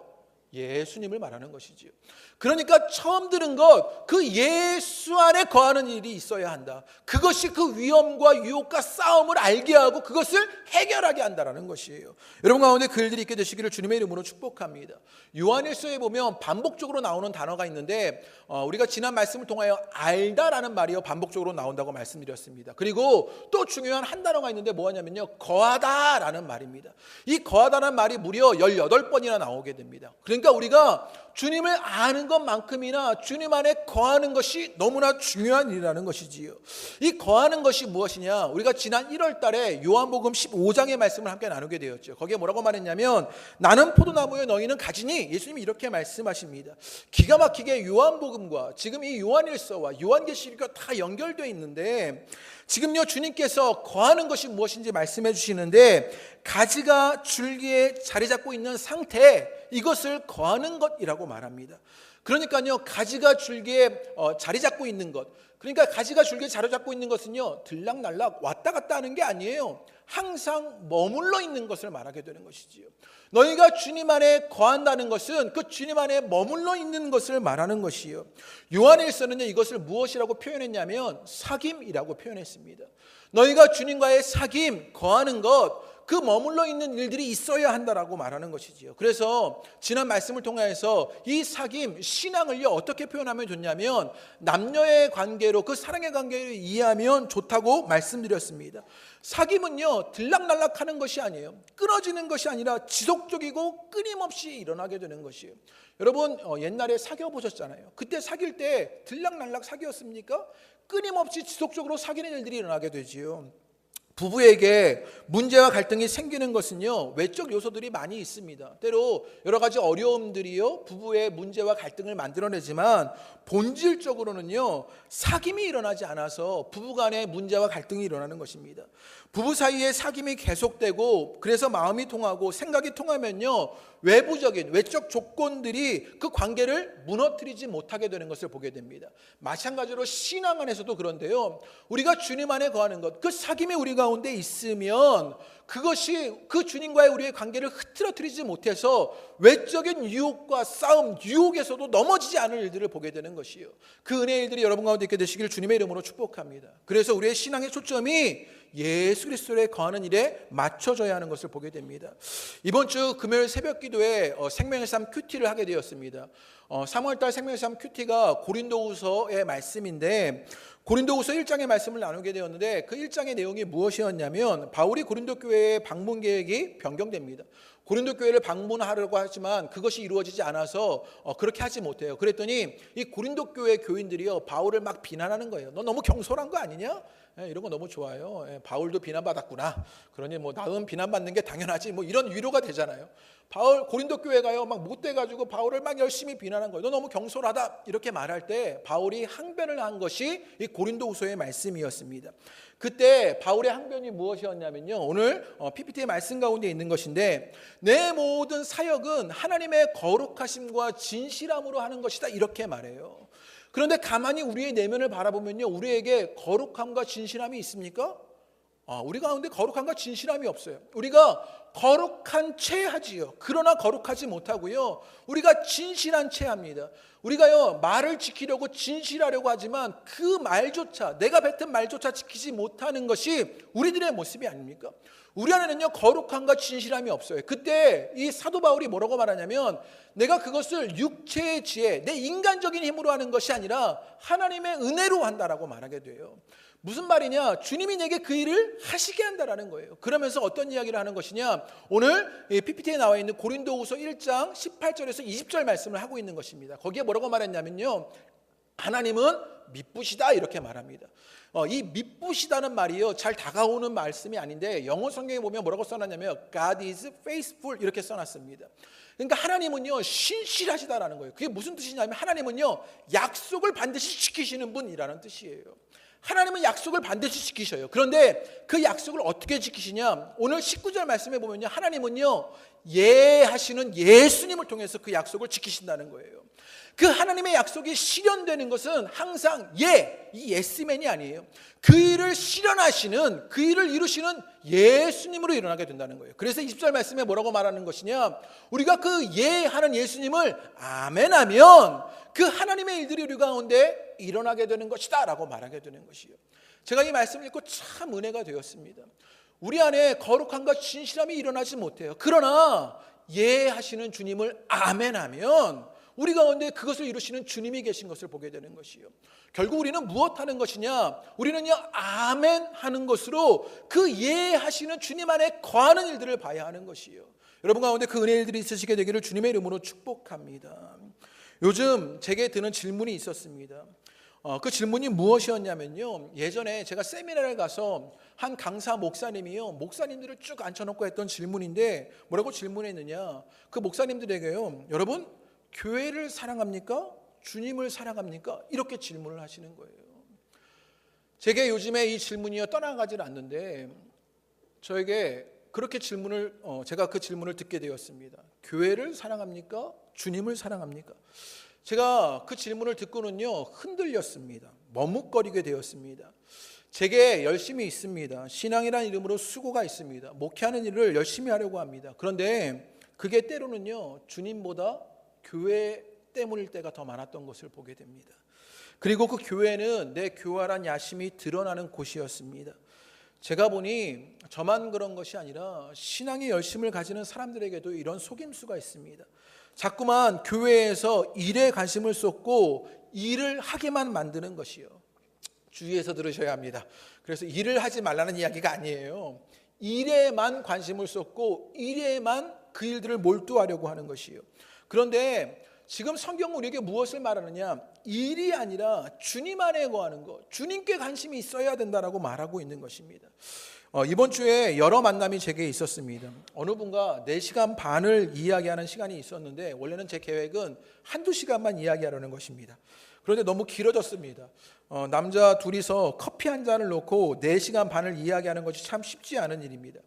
예수님을 말하는 것이지요. 그러니까 처음 들은 것, 그 예수 안에 거하는 일이 있어야 한다. 그것이 그 위험과 유혹과 싸움을 알게 하고 그것을 해결하게 한다라는 것이에요. 여러분 가운데 그 일들이 있게 되시기를 주님의 이름으로 축복합니다. 요한일서에 보면 반복적으로 나오는 단어가 있는데, 우리가 지난 말씀을 통하여 알다라는 말이요 반복적으로 나온다고 말씀드렸습니다. 그리고 또 중요한 한 단어가 있는데 뭐냐면요, 거하다라는 말입니다. 이 거하다라는 말이 무려 18번이나 나오게 됩니다. 그러니까 우리가 주님을 아는 것만큼이나 주님 안에 거하는 것이 너무나 중요한 일이라는 것이지요. 이 거하는 것이 무엇이냐? 우리가 지난 1월 달에 요한복음 15장의 말씀을 함께 나누게 되었죠. 거기에 뭐라고 말했냐면, 나는 포도나무에 너희는 가지니, 예수님이 이렇게 말씀하십니다. 기가 막히게 요한복음과 지금 이 요한일서와 요한계시록과 다 연결되어 있는데, 지금요 주님께서 거하는 것이 무엇인지 말씀해 주시는데, 가지가 줄기에 자리 잡고 있는 상태, 이것을 거하는 것이라고 말합니다. 그러니까요, 가지가 줄기에 자리 잡고 있는 것, 그러니까 가지가 줄기에 자리 잡고 있는 것은요 들락날락 왔다 갔다 하는 게 아니에요. 항상 머물러 있는 것을 말하게 되는 것이지요. 너희가 주님 안에 거한다는 것은 그 주님 안에 머물러 있는 것을 말하는 것이요. 요한일서는요 이것을 무엇이라고 표현했냐면 사귐이라고 표현했습니다. 너희가 주님과의 사귐, 거하는 것, 그 머물러 있는 일들이 있어야 한다라고 말하는 것이지요. 그래서 지난 말씀을 통해서 이 사귐, 신앙을요 어떻게 표현하면 좋냐면 남녀의 관계로, 그 사랑의 관계를 이해하면 좋다고 말씀드렸습니다. 사귐은요 들락날락하는 것이 아니에요. 끊어지는 것이 아니라 지속적이고 끊임없이 일어나게 되는 것이에요. 여러분 옛날에 사귀어 보셨잖아요. 그때 사귈 때 들락날락 사귀었습니까? 끊임없이 지속적으로 사귀는 일들이 일어나게 되지요. 부부에게 문제와 갈등이 생기는 것은요 외적 요소들이 많이 있습니다. 때로 여러 가지 어려움들이요 부부의 문제와 갈등을 만들어내지만 본질적으로는요 사귐이 일어나지 않아서 부부간의 문제와 갈등이 일어나는 것입니다. 부부 사이에 사귐이 계속되고 그래서 마음이 통하고 생각이 통하면요 외부적인 외적 조건들이 그 관계를 무너뜨리지 못하게 되는 것을 보게 됩니다. 마찬가지로 신앙 안에서도 그런데요 우리가 주님 안에 거하는 것, 그 사귐이 우리 가운데 있으면 그것이 그 주님과의 우리의 관계를 흐트러뜨리지 못해서 외적인 유혹과 싸움, 유혹에서도 넘어지지 않을 일들을 보게 되는 것이요. 그 은혜의 일들이 여러분 가운데 있게 되시기를 주님의 이름으로 축복합니다. 그래서 우리의 신앙의 초점이 예수 그리스도에 거하는 일에 맞춰져야 하는 것을 보게 됩니다. 이번 주 금요일 새벽 기도에 생명의 삶 큐티를 하게 되었습니다. 3월달 생명의 삶 큐티가 고린도후서의 말씀인데 고린도후서 1장의 말씀을 나누게 되었는데 그 1장의 내용이 무엇이었냐면 바울이 고린도 교회의 방문 계획이 변경됩니다. 고린도 교회를 방문하려고 하지만 그것이 이루어지지 않아서 그렇게 하지 못해요. 그랬더니 이 고린도 교회 교인들이요 바울을 막 비난하는 거예요. 너 너무 경솔한 거 아니냐? 이런 거 너무 좋아요. 바울도 비난받았구나. 그러니 뭐 나은 비난받는 게 당연하지. 뭐 이런 위로가 되잖아요. 바울 고린도 교회가요 막 못돼가지고 바울을 막 열심히 비난한 거예요. 너 너무 경솔하다 이렇게 말할 때 바울이 항변을 한 것이 이 고린도후서의 말씀이었습니다. 그때 바울의 항변이 무엇이었냐면요 오늘 PPT의 말씀 가운데 있는 것인데 내 모든 사역은 하나님의 거룩하심과 진실함으로 하는 것이다 이렇게 말해요. 그런데 가만히 우리의 내면을 바라보면요 우리에게 거룩함과 진실함이 있습니까? 우리 가운데 거룩함과 진실함이 없어요. 우리가 거룩한 체하지요. 그러나 거룩하지 못하고요. 우리가 진실한 체합니다. 우리가요 말을 지키려고 진실하려고 하지만 그 말조차 내가 뱉은 말조차 지키지 못하는 것이 우리들의 모습이 아닙니까? 우리 안에는요 거룩함과 진실함이 없어요. 그때 이 사도 바울이 뭐라고 말하냐면 내가 그것을 육체의 지혜 내 인간적인 힘으로 하는 것이 아니라 하나님의 은혜로 한다라고 말하게 돼요. 무슨 말이냐? 주님이 내게 그 일을 하시게 한다라는 거예요. 그러면서 어떤 이야기를 하는 것이냐? 오늘 PPT에 나와 있는 고린도후서 1장 18절에서 20절 말씀을 하고 있는 것입니다. 거기에 뭐라고 말했냐면요 하나님은 미쁘시다 이렇게 말합니다. 이 미쁘시다는 말이요 잘 다가오는 말씀이 아닌데 영어 성경에 보면 뭐라고 써놨냐면 God is faithful 이렇게 써놨습니다. 그러니까 하나님은요 신실하시다라는 거예요. 그게 무슨 뜻이냐면 하나님은요 약속을 반드시 지키시는 분이라는 뜻이에요. 하나님은 약속을 반드시 지키셔요. 그런데 그 약속을 어떻게 지키시냐? 오늘 19절 말씀에 보면요 하나님은요 예하시는 예수님을 통해서 그 약속을 지키신다는 거예요. 그 하나님의 약속이 실현되는 것은 항상 이 예스맨이 아니에요. 그 일을 실현하시는, 그 일을 이루시는 예수님으로 일어나게 된다는 거예요. 그래서 20절 말씀에 뭐라고 말하는 것이냐? 우리가 그 예하는 예수님을 아멘하면 그 하나님의 일들이 우리 가운데 일어나게 되는 것이다 라고 말하게 되는 것이에요. 제가 이 말씀을 읽고 참 은혜가 되었습니다. 우리 안에 거룩함과 진실함이 일어나지 못해요. 그러나 예하시는 주님을 아멘하면 우리 가운데 그것을 이루시는 주님이 계신 것을 보게 되는 것이요. 결국 우리는 무엇하는 것이냐? 우리는요 아멘 하는 것으로 그 예하시는 주님 안에 거하는 일들을 봐야 하는 것이요. 여러분 가운데 그 은혜의 일들이 있으시게 되기를 주님의 이름으로 축복합니다. 요즘 제게 드는 질문이 있었습니다. 그 질문이 무엇이었냐면요 예전에 제가 세미나를 가서 한 강사 목사님이요 목사님들을 쭉 앉혀놓고 했던 질문인데 뭐라고 질문했느냐? 그 목사님들에게요 여러분 교회를 사랑합니까? 주님을 사랑합니까? 이렇게 질문을 하시는 거예요. 제게 요즘에 이 질문이요 떠나가질 않는데 저에게 그렇게 제가 그 질문을 듣게 되었습니다. 교회를 사랑합니까? 주님을 사랑합니까? 제가 그 질문을 듣고는요 흔들렸습니다. 머뭇거리게 되었습니다. 제게 열심히 있습니다. 신앙이라는 이름으로 수고가 있습니다. 목회하는 일을 열심히 하려고 합니다. 그런데 그게 때로는요 주님보다 교회 때문일 때가 더 많았던 것을 보게 됩니다. 그리고 그 교회는 내 교활한 야심이 드러나는 곳이었습니다. 제가 보니 저만 그런 것이 아니라 신앙의 열심을 가지는 사람들에게도 이런 속임수가 있습니다. 자꾸만 교회에서 일에 관심을 쏟고 일을 하게만 만드는 것이요. 주의해서 들으셔야 합니다. 그래서 일을 하지 말라는 이야기가 아니에요. 일에만 관심을 쏟고 일에만 그 일들을 몰두하려고 하는 것이요. 그런데 지금 성경은 우리에게 무엇을 말하느냐? 일이 아니라 주님 안에 거하는 것, 주님께 관심이 있어야 된다라고 말하고 있는 것입니다. 이번 주에 여러 만남이 제게 있었습니다. 어느 분과 4시간 반을 이야기하는 시간이 있었는데 원래는 제 계획은 한두 시간만 이야기하려는 것입니다. 그런데 너무 길어졌습니다. 남자 둘이서 커피 한 잔을 놓고 4시간 반을 이야기하는 것이 참 쉽지 않은 일입니다.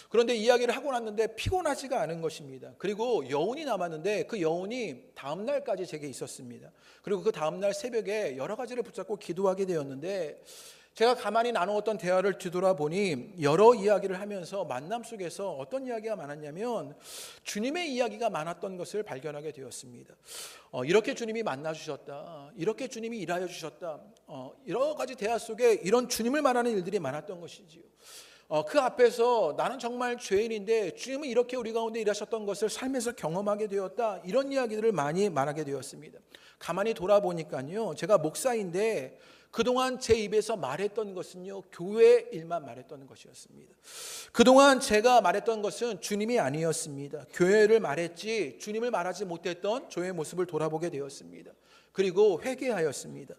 그런데 이야기를 하고 났는데 피곤하지가 않은 것입니다. 그리고 여운이 남았는데 그 여운이 다음 날까지 제게 있었습니다. 그리고 그 다음 날 새벽에 여러 가지를 붙잡고 기도하게 되었는데 제가 가만히 나누었던 대화를 뒤돌아보니 여러 이야기를 하면서 만남 속에서 어떤 이야기가 많았냐면 주님의 이야기가 많았던 것을 발견하게 되었습니다. 이렇게 주님이 만나주셨다, 이렇게 주님이 일하여 주셨다, 여러 가지 대화 속에 이런 주님을 말하는 일들이 많았던 것이지요. 그 앞에서 나는 정말 죄인인데 주님은 이렇게 우리 가운데 일하셨던 것을 삶에서 경험하게 되었다, 이런 이야기들을 많이 말하게 되었습니다. 가만히 돌아보니까요, 제가 목사인데 그동안 제 입에서 말했던 것은요, 교회 일만 말했던 것이었습니다. 그동안 제가 말했던 것은 주님이 아니었습니다. 교회를 말했지 주님을 말하지 못했던 저의 모습을 돌아보게 되었습니다. 그리고 회개하였습니다.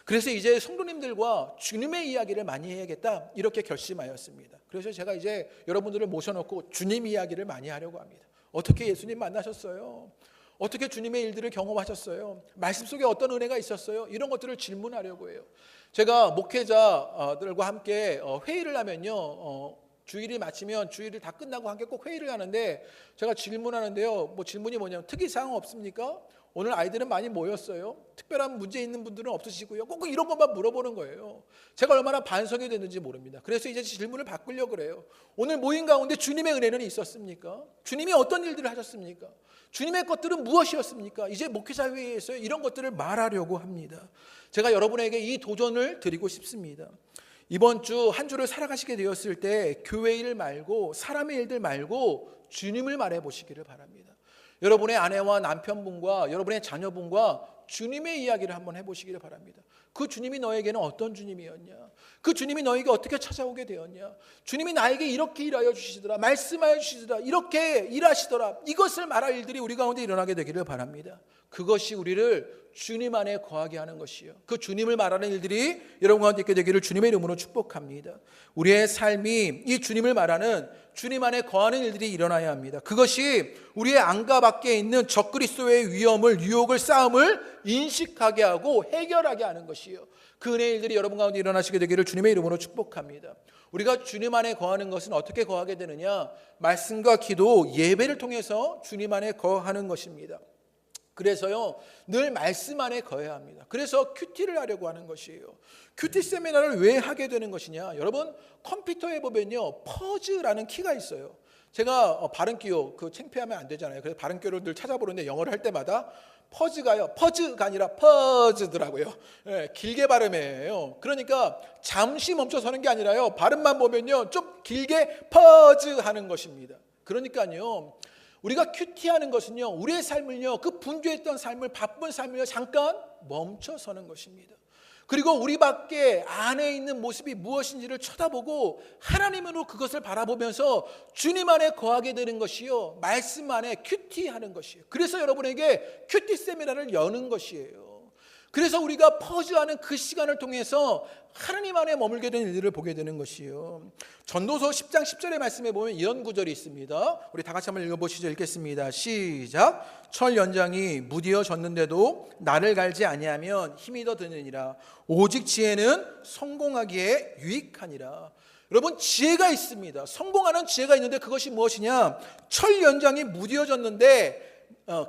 그래서 이제 성도님들과 주님의 이야기를 많이 해야겠다, 이렇게 결심하였습니다. 그래서 제가 이제 여러분들을 모셔놓고 주님 이야기를 많이 하려고 합니다. 어떻게 예수님 만나셨어요? 어떻게 주님의 일들을 경험하셨어요? 말씀 속에 어떤 은혜가 있었어요? 이런 것들을 질문하려고 해요. 제가 목회자들과 함께 회의를 하면요, 주일이 마치면 주일을 다 끝나고 함께 꼭 회의를 하는데 제가 질문하는데요, 질문이 뭐냐면 특이사항 없습니까? 오늘 아이들은 많이 모였어요. 특별한 문제 있는 분들은 없으시고요. 꼭 이런 것만 물어보는 거예요. 제가 얼마나 반성이 됐는지 모릅니다. 그래서 이제 질문을 바꾸려고 그래요. 오늘 모임 가운데 주님의 은혜는 있었습니까? 주님이 어떤 일들을 하셨습니까? 주님의 것들은 무엇이었습니까? 이제 목회자 회의에서 이런 것들을 말하려고 합니다. 제가 여러분에게 이 도전을 드리고 싶습니다. 이번 주 한 주를 살아가시게 되었을 때 교회 일 말고 사람의 일들 말고 주님을 말해 보시기를 바랍니다. 여러분의 아내와 남편분과 여러분의 자녀분과 주님의 이야기를 한번 해보시기를 바랍니다. 그 주님이 너에게는 어떤 주님이었냐? 그 주님이 너에게 어떻게 찾아오게 되었냐? 주님이 나에게 이렇게 일하여 주시더라, 말씀하여 주시더라, 이렇게 일하시더라, 이것을 말할 일들이 우리 가운데 일어나게 되기를 바랍니다. 그것이 우리를 주님 안에 거하게 하는 것이요, 그 주님을 말하는 일들이 여러분 가운데 있게 되기를 주님의 이름으로 축복합니다. 우리의 삶이 이 주님을 말하는, 주님 안에 거하는 일들이 일어나야 합니다. 그것이 우리의 안과 밖에 있는 적그리스도의 위험을, 유혹을, 싸움을 인식하게 하고 해결하게 하는 것이요, 그 은혜의 일들이 여러분 가운데 일어나시게 되기를 주님의 이름으로 축복합니다. 우리가 주님 안에 거하는 것은 어떻게 거하게 되느냐? 말씀과 기도, 예배를 통해서 주님 안에 거하는 것입니다. 그래서요, 늘 말씀 안에 거해야 합니다. 그래서 큐티를 하려고 하는 것이에요. 큐티 세미나를 왜 하게 되는 것이냐? 여러분, 컴퓨터에 보면요, 퍼즈라는 키가 있어요. 제가 발음기호, 창피하면 안 되잖아요. 그래서 발음기호를 늘 찾아보는데 영어를 할 때마다 퍼즈가 아니라 퍼즈더라고요. 네, 길게 발음해요. 그러니까 잠시 멈춰 서는 게 아니라요, 발음만 보면요, 좀 길게 퍼즈 하는 것입니다. 그러니까요, 우리가 큐티하는 것은요, 우리의 삶을요, 그 분주했던 삶을, 바쁜 삶을요, 잠깐 멈춰 서는 것입니다. 그리고 우리 밖에 안에 있는 모습이 무엇인지를 쳐다보고 하나님으로 그것을 바라보면서 주님 안에 거하게 되는 것이요, 말씀 안에 큐티하는 것이에요. 그래서 여러분에게 큐티 세미나를 여는 것이에요. 그래서 우리가 퍼즈하는 그 시간을 통해서 하나님 안에 머물게 된 일들을 보게 되는 것이요. 전도서 10장 10절의 말씀에 보면 이런 구절이 있습니다. 우리 다 같이 한번 읽어보시죠. 읽겠습니다. 시작. 철 연장이 무디어졌는데도 나를 갈지 아니하면 힘이 더 드느니라. 오직 지혜는 성공하기에 유익하니라. 여러분, 지혜가 있습니다. 성공하는 지혜가 있는데 그것이 무엇이냐? 철 연장이 무디어졌는데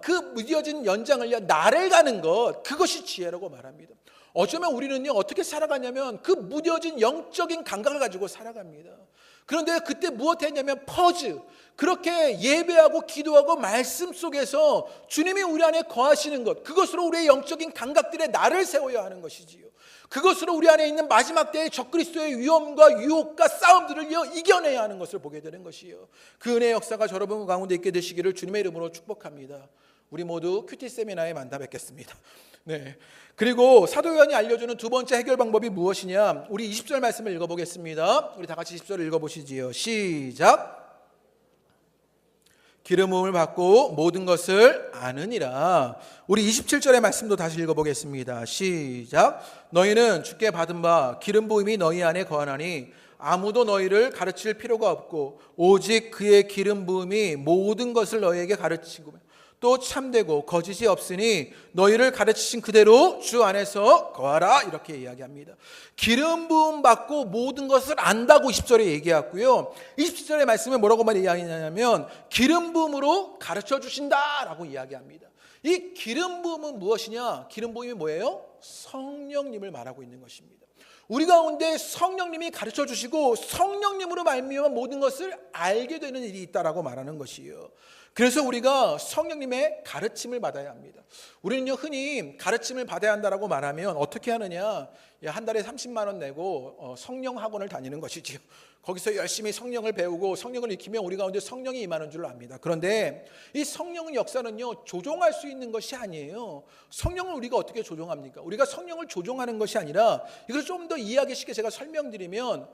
그 무뎌진 연장을요, 나를 가는 것, 그것이 지혜라고 말합니다. 어쩌면 우리는요, 어떻게 살아가냐면 그 무뎌진 영적인 감각을 가지고 살아갑니다. 그런데 그때 무엇했냐면 퍼즈, 그렇게 예배하고 기도하고 말씀 속에서 주님이 우리 안에 거하시는 것, 그것으로 우리의 영적인 감각들의 날을 세워야 하는 것이지요. 그것으로 우리 안에 있는 마지막 때의 적그리스도의 위험과 유혹과 싸움들을 이겨내야 하는 것을 보게 되는 것이요. 그 은혜의 역사가 여러분 가운데 있게 되시기를 주님의 이름으로 축복합니다. 우리 모두 큐티 세미나에 만나 뵙겠습니다. 네. 그리고 사도 요한이 알려주는 두 번째 해결 방법이 무엇이냐? 우리 20절 말씀을 읽어보겠습니다. 우리 다 같이 20절을 읽어보시지요. 시작. 기름 부음을 받고 모든 것을 아느니라. 우리 27절의 말씀도 다시 읽어보겠습니다. 시작. 너희는 주께 받은 바 기름 부음이 너희 안에 거하나니 아무도 너희를 가르칠 필요가 없고 오직 그의 기름 부음이 모든 것을 너희에게 가르치고 또 참되고 거짓이 없으니 너희를 가르치신 그대로 주 안에서 거하라. 이렇게 이야기합니다. 기름 부음 받고 모든 것을 안다고 20절에 얘기했고요. 27절의 말씀에 뭐라고만 이야기하냐면 기름 부음으로 가르쳐 주신다라고 이야기합니다. 이 기름 부음은 무엇이냐? 기름 부음이 뭐예요? 성령님을 말하고 있는 것입니다. 우리 가운데 성령님이 가르쳐 주시고 성령님으로 말미암아 모든 것을 알게 되는 일이 있다라고 말하는 것이에요. 그래서 우리가 성령님의 가르침을 받아야 합니다. 우리는요, 흔히 가르침을 받아야 한다라고 말하면 어떻게 하느냐? 한 달에 30만 원 내고 성령 학원을 다니는 것이지요. 거기서 열심히 성령을 배우고 성령을 익히면 우리 가운데 성령이 임하는 줄 압니다. 그런데 이 성령의 역사는요, 조종할 수 있는 것이 아니에요. 성령을 우리가 어떻게 조종합니까? 우리가 성령을 조종하는 것이 아니라 이걸 좀 더 이해하기 쉽게 제가 설명드리면,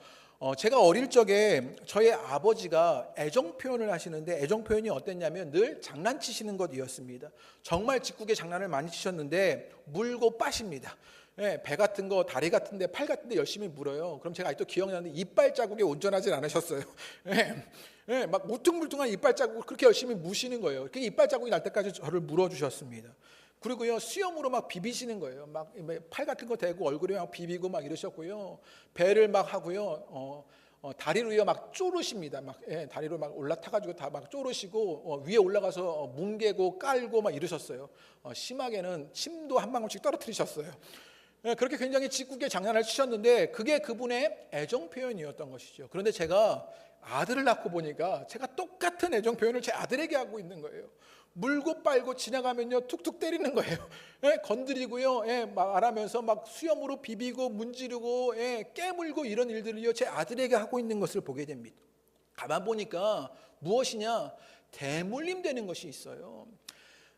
제가 어릴 적에 저희 아버지가 애정 표현을 하시는데 애정 표현이 어땠냐면 늘 장난치시는 것이었습니다. 정말 짓궂게 장난을 많이 치셨는데 물고 빠십니다. 배 같은 거, 다리 같은 데, 팔 같은 데 열심히 물어요. 그럼 제가 아직도 기억나는데 이빨 자국에 온전하진 않으셨어요. 막 울퉁불퉁한 이빨 자국을 그렇게 열심히 무시는 거예요. 그 이빨 자국이 날 때까지 저를 물어주셨습니다. 그리고요, 수염으로 막 비비시는 거예요. 막 팔 같은 거 대고 얼굴에 막 비비고 막 이러셨고요. 배를 막 하고요. 다리로요 막 쪼르십니다. 다리로 막 올라타가지고 다 막 쪼르시고 위에 올라가서 뭉개고 깔고 막 이러셨어요. 심하게는 침도 한 방울씩 떨어뜨리셨어요. 그렇게 굉장히 짓궂게 장난을 치셨는데 그게 그분의 애정 표현이었던 것이죠. 그런데 제가 아들을 낳고 보니까 제가 똑같은 애정 표현을 제 아들에게 하고 있는 거예요. 물고 빨고 지나가면요 툭툭 때리는 거예요. 건드리고요, 말하면서 막 수염으로 비비고 문지르고 깨물고 이런 일들을요 제 아들에게 하고 있는 것을 보게 됩니다. 가만 보니까 무엇이냐? 대물림 되는 것이 있어요.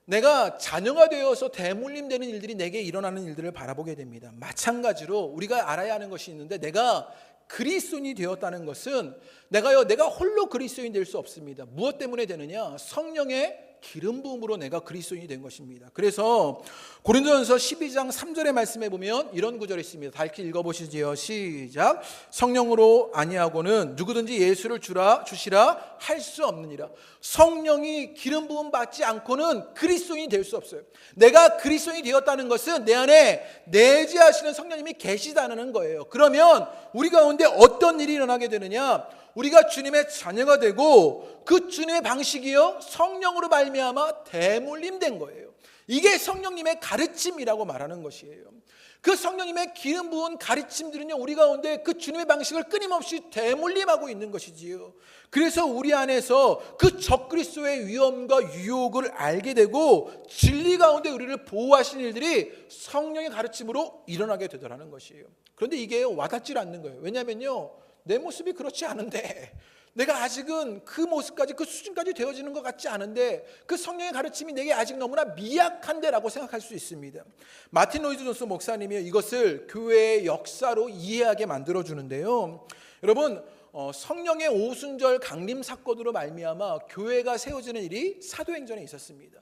내가 자녀가 되어서 대물림 되는 일들이 내게 일어나는 일들을 바라보게 됩니다. 마찬가지로 우리가 알아야 하는 것이 있는데, 내가 그리스도인이 되었다는 것은 내가 홀로 그리스도인이 될 수 없습니다. 무엇 때문에 되느냐? 성령의 기름 부음으로 내가 그리스도인이 된 것입니다. 그래서 고린도전서 12장 3절의 말씀에 보면 이런 구절이 있습니다. 다 같이 읽어보시지요. 시작. 성령으로 아니하고는 누구든지 예수를 주시라 할 수 없느니라. 성령이 기름 부음 받지 않고는 그리스도인이 될 수 없어요. 내가 그리스도인이 되었다는 것은 내 안에 내재하시는 성령님이 계시다는 거예요. 그러면 우리 가운데 어떤 일이 일어나게 되느냐? 우리가 주님의 자녀가 되고 그 주님의 방식이요 성령으로 말미암아 대물림된 거예요. 이게 성령님의 가르침이라고 말하는 것이에요. 그 성령님의 기름 부은 가르침들은요 우리 가운데 그 주님의 방식을 끊임없이 대물림하고 있는 것이지요. 그래서 우리 안에서 그 적그리스도의 위험과 유혹을 알게 되고 진리 가운데 우리를 보호하시는 일들이 성령의 가르침으로 일어나게 되더라는 것이에요. 그런데 이게 와닿지 않는 거예요. 왜냐하면요 내 모습이 그렇지 않은데, 내가 아직은 그 모습까지 그 수준까지 되어지는 것 같지 않은데 그 성령의 가르침이 내게 아직 너무나 미약한데라고 생각할 수 있습니다. 마틴 로이드 존스 목사님이 이것을 교회의 역사로 이해하게 만들어주는데요. 여러분, 성령의 오순절 강림 사건으로 말미암아 교회가 세워지는 일이 사도행전에 있었습니다.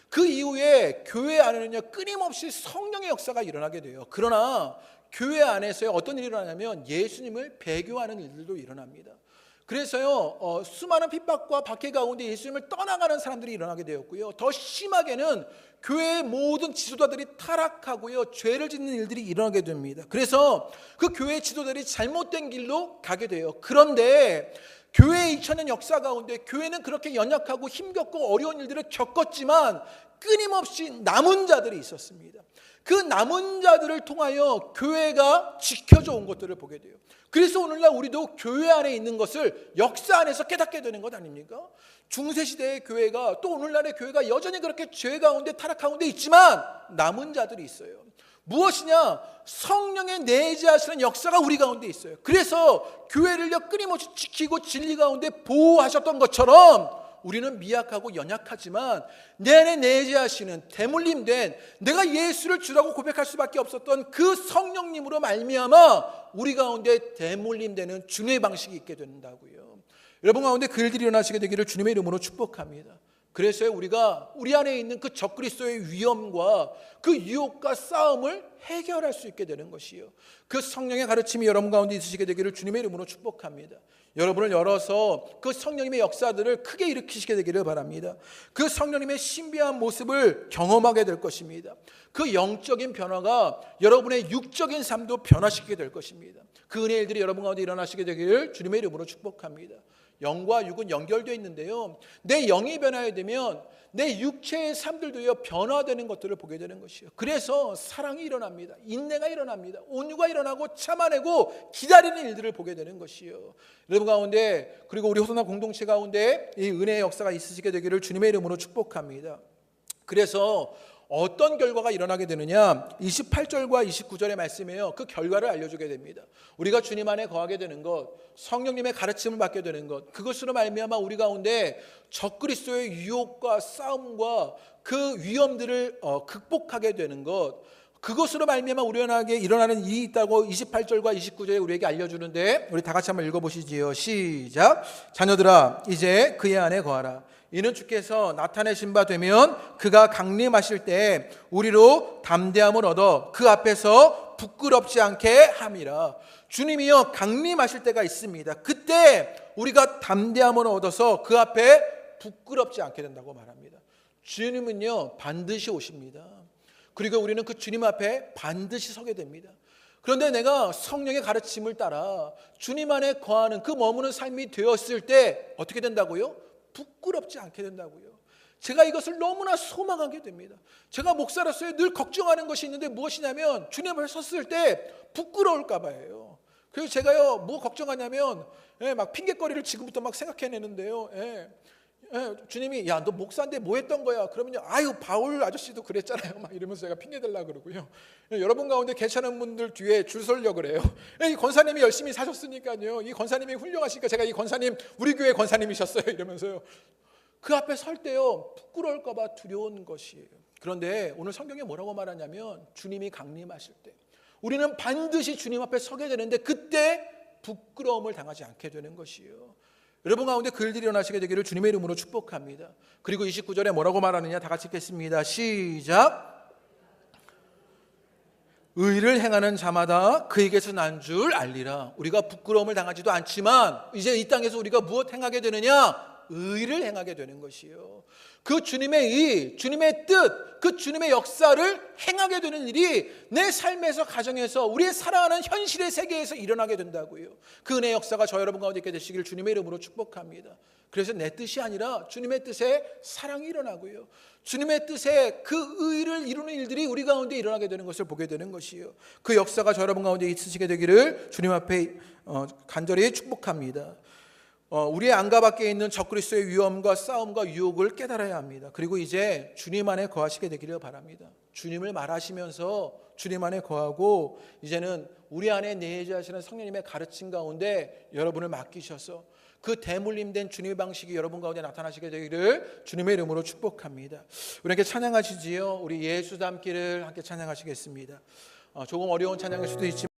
그 이후에 교회 안에는요 끊임없이 성령의 역사가 일어나게 돼요. 그러나 교회 안에서요 어떤 일이 일어나냐면 예수님을 배교하는 일들도 일어납니다. 그래서요 수많은 핍박과 박해 가운데 예수님을 떠나가는 사람들이 일어나게 되었고요. 더 심하게는 교회의 모든 지도자들이 타락하고요 죄를 짓는 일들이 일어나게 됩니다. 그래서 그 교회 지도자들이 잘못된 길로 가게 돼요. 그런데 교회의 2000년 역사 가운데 교회는 그렇게 연약하고 힘겹고 어려운 일들을 겪었지만 끊임없이 남은 자들이 있었습니다. 그 남은 자들을 통하여 교회가 지켜져 온 것들을 보게 돼요. 그래서 오늘날 우리도 교회 안에 있는 것을 역사 안에서 깨닫게 되는 것 아닙니까? 중세시대의 교회가 또 오늘날의 교회가 여전히 그렇게 죄 가운데 타락 가운데 있지만 남은 자들이 있어요. 무엇이냐? 성령의 내재하시는 역사가 우리 가운데 있어요. 그래서 교회를요 끊임없이 지키고 진리 가운데 보호하셨던 것처럼 우리는 미약하고 연약하지만 내 안에 내재하시는 대물림된 내가 예수를 주라고 고백할 수밖에 없었던 그 성령님으로 말미암아 우리 가운데 대물림되는 주님의 방식이 있게 된다고요. 여러분 가운데 그 일들이 일어나시게 되기를 주님의 이름으로 축복합니다. 그래서 우리가 우리 안에 있는 그 적그리스도의 위험과 그 유혹과 싸움을 해결할 수 있게 되는 것이요, 그 성령의 가르침이 여러분 가운데 있으시게 되기를 주님의 이름으로 축복합니다. 여러분을 열어서 그 성령님의 역사들을 크게 일으키시게 되기를 바랍니다. 그 성령님의 신비한 모습을 경험하게 될 것입니다. 그 영적인 변화가 여러분의 육적인 삶도 변화시키게 될 것입니다. 그 은혜의 일들이 여러분 가운데 일어나시게 되기를 주님의 이름으로 축복합니다. 영과 육은 연결되어 있는데요, 내 영이 변화되면 내 육체의 삶들도요 변화되는 것들을 보게 되는 것이요, 그래서 사랑이 일어납니다. 인내가 일어납니다. 온유가 일어나고 참아내고 기다리는 일들을 보게 되는 것이요, 여러분 가운데 그리고 우리 호소나 공동체 가운데 이 은혜의 역사가 있으시게 되기를 주님의 이름으로 축복합니다. 그래서 어떤 결과가 일어나게 되느냐, 28절과 29절의 말씀이에요. 그 결과를 알려주게 됩니다. 우리가 주님 안에 거하게 되는 것, 성령님의 가르침을 받게 되는 것, 그것으로 말미암아 우리 가운데 적그리스도의 유혹과 싸움과 그 위험들을 극복하게 되는 것, 그것으로 말미암아 우리에게 일어나는 일이 있다고 28절과 29절에 우리에게 알려주는데, 우리 다 같이 한번 읽어보시지요. 시작. 자녀들아 이제 그의 안에 거하라. 이는 주께서 나타내신 바 되면 그가 강림하실 때 우리로 담대함을 얻어 그 앞에서 부끄럽지 않게 함이라. 주님이요 강림하실 때가 있습니다. 그때 우리가 담대함을 얻어서 그 앞에 부끄럽지 않게 된다고 말합니다. 주님은요 반드시 오십니다. 그리고 우리는 그 주님 앞에 반드시 서게 됩니다. 그런데 내가 성령의 가르침을 따라 주님 안에 거하는 그 머무는 삶이 되었을 때 어떻게 된다고요? 부끄럽지 않게 된다고요. 제가 이것을 너무나 소망하게 됩니다. 제가 목사로서 늘 걱정하는 것이 있는데 무엇이냐면 주님 앞에 섰을 때 부끄러울까 봐요. 그래서 제가요 뭐 걱정하냐면 막 핑계거리를 지금부터 막 생각해내는데요. 주님이 야 너 목사인데 뭐 했던 거야? 그러면요 아유 바울 아저씨도 그랬잖아요 막 이러면서 제가 핑계 대려고 그러고요. 여러분 가운데 괜찮은 분들 뒤에 줄 서려고 그래요. 이 권사님이 열심히 사셨으니까요, 이 권사님이 훌륭하시니까 제가 이 권사님 우리 교회 권사님이셨어요 이러면서요 그 앞에 설 때요 부끄러울까 봐 두려운 것이에요. 그런데 오늘 성경에 뭐라고 말하냐면 주님이 강림하실 때 우리는 반드시 주님 앞에 서게 되는데 그때 부끄러움을 당하지 않게 되는 것이에요. 여러분 가운데 그 일들이 일어나시게 되기를 주님의 이름으로 축복합니다. 그리고 29절에 뭐라고 말하느냐 다 같이 읽겠습니다. 시작. 의를 행하는 자마다 그에게서 난 줄 알리라. 우리가 부끄러움을 당하지도 않지만 이제 이 땅에서 우리가 무엇 행하게 되느냐? 의를 행하게 되는 것이요, 그 주님의 의, 주님의 뜻, 그 주님의 역사를 행하게 되는 일이 내 삶에서, 가정에서, 우리의 살아가는 현실의 세계에서 일어나게 된다고요. 그 은혜의 역사가 저 여러분 가운데 있게 되시길 주님의 이름으로 축복합니다. 그래서 내 뜻이 아니라 주님의 뜻에 사랑이 일어나고요, 주님의 뜻에 그 의를 이루는 일들이 우리 가운데 일어나게 되는 것을 보게 되는 것이요, 그 역사가 저 여러분 가운데 있으시게 되기를 주님 앞에 간절히 축복합니다. 우리의 안과 밖에 있는 적그리스도의 위험과 싸움과 유혹을 깨달아야 합니다. 그리고 이제 주님 안에 거하시게 되기를 바랍니다. 주님을 말하시면서 주님 안에 거하고 이제는 우리 안에 내재하시는 성령님의 가르침 가운데 여러분을 맡기셔서 그 대물림된 주님의 방식이 여러분 가운데 나타나시게 되기를 주님의 이름으로 축복합니다. 우리 함께 찬양하시지요. 우리 예수 닮기를 함께 찬양하시겠습니다. 조금 어려운 찬양일 수도 있지만